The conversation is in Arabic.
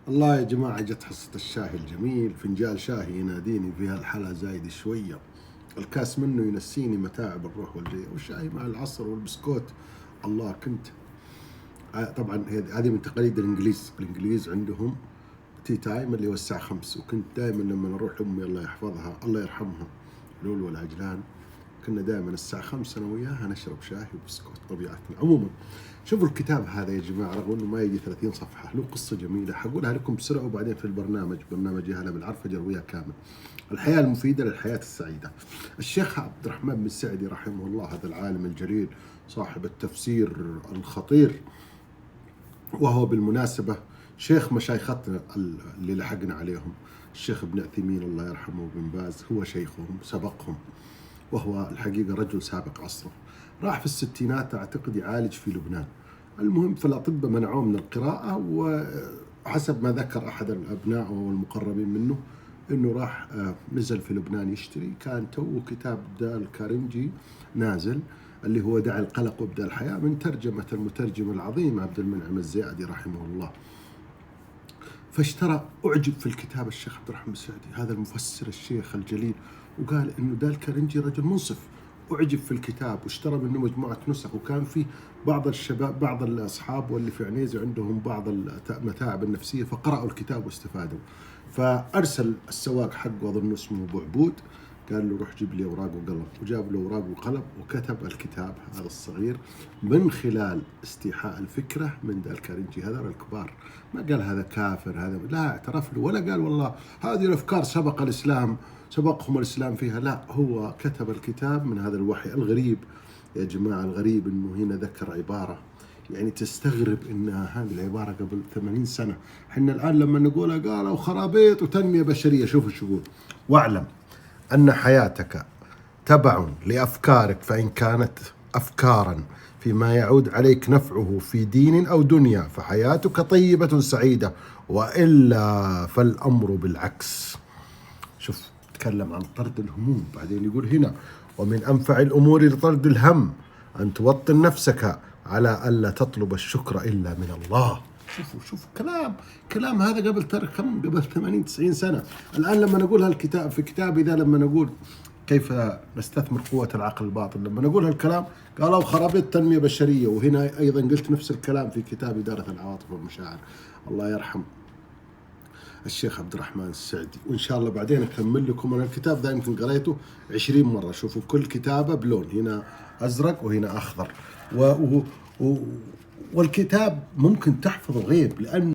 الله يا جماعة، جت حصة الشاي الجميل، فنجال شاي يناديني فيها الحلا زايد شوية، الكاس منه ينسيني متاعب الروح والجاية، والشاي مع العصر والبسكوت. الله كنت طبعا هذه من تقاليد الإنجليز عندهم تي تايم اللي هو الساعة 5، وكنت دائما لما نروح أمي الله يحفظها الله يرحمها لولو العجلان، كنا دائما الساعة 5 أنا وياها نشرب شاي وبسكوت طبيعتنا. عموما شوفوا الكتاب هذا يا جماعة، رغم أنه ما يجي 30 صفحة، له قصة جميلة حقولها لكم بسرعة، وبعدين في برنامج هلا بالعرفجة أرويها كامل. الحياة المفيدة للحياة السعيدة. الشيخ عبد الرحمن بن سعدي رحمه الله، هذا العالم الجليل صاحب التفسير الخطير، وهو بالمناسبة شيخ مشايختنا اللي لحقنا عليهم، الشيخ ابن عثيمين الله يرحمه وابن باز هو شيخهم سبقهم، وهو الحقيقة رجل سابق عصره. راح في الستينات أعتقد يعالج في لبنان. المهم فالأطباء منعوه من القراءة، وحسب ما ذكر أحد الأبناء والمقربين منه إنه راح نزل في لبنان يشتري، كان تو كتاب دال كارنجي نازل اللي هو دع القلق وابدأ الحياة، من ترجمة المترجم العظيم عبد المنعم الزيادي رحمه الله. فاشترى، أعجب في الكتاب الشيخ عبد الرحمن السعدي هذا المفسر الشيخ الجليل، وقال إنه دال كارنجي رجل منصف. أعجب في الكتاب واشترى منه مجموعة نسخ، وكان في بعض الشباب بعض الأصحاب واللي في عنيزة عندهم بعض المتاعب النفسية فقرأوا الكتاب واستفادوا. فأرسل السواق حقه أظن اسمه أبو عبود، قال له روح جيب لي أوراق وقلم، وجاب له أوراق وقلم وكتب الكتاب هذا الصغير من خلال استيحاء الفكرة من دال كارنجي. هذا الكبار ما قال هذا كافر، هذا لا اعترف له ولا قال والله هذه الأفكار سبقهم الإسلام فيها، لا، هو كتب الكتاب من هذا الوحي الغريب. يا جماعة الغريب إنه هنا ذكر عبارة يعني تستغرب إنها هذه العبارة قبل 80 سنة، حنا الآن لما نقولها قالوا خرابيط وتنمية بشرية. شوفوا شو يقول: واعلم أن حياتك تبع لأفكارك، فإن كانت أفكارا فيما يعود عليك نفعه في دين أو دنيا فحياتك طيبة سعيدة، وإلا فالأمر بالعكس. شوف تكلم عن طرد الهموم، بعدين يقول هنا: ومن أنفع الأمور لطرد الهم أن توطن نفسك على ألا تطلب الشكر إلا من الله. شوفوا كلام هذا قبل قبل 80-90 سنة. الآن لما نقول هالكتاب في كتابي ذا، لما نقول كيف نستثمر قوة العقل الباطن، لما نقول هالكلام قالوا خرابيط تنمية بشرية، وهنا أيضا قلت نفس الكلام في كتاب إدارة العواطف والمشاعر. الله يرحم الشيخ عبد الرحمن السعدي. وإن شاء الله بعدين أكمل لكم. أنا الكتاب ذا يمكن قريته 20 مرة. شوفوا كل كتابة بلون، هنا أزرق وهنا أخضر، والكتاب ممكن تحفظه غيب، لأن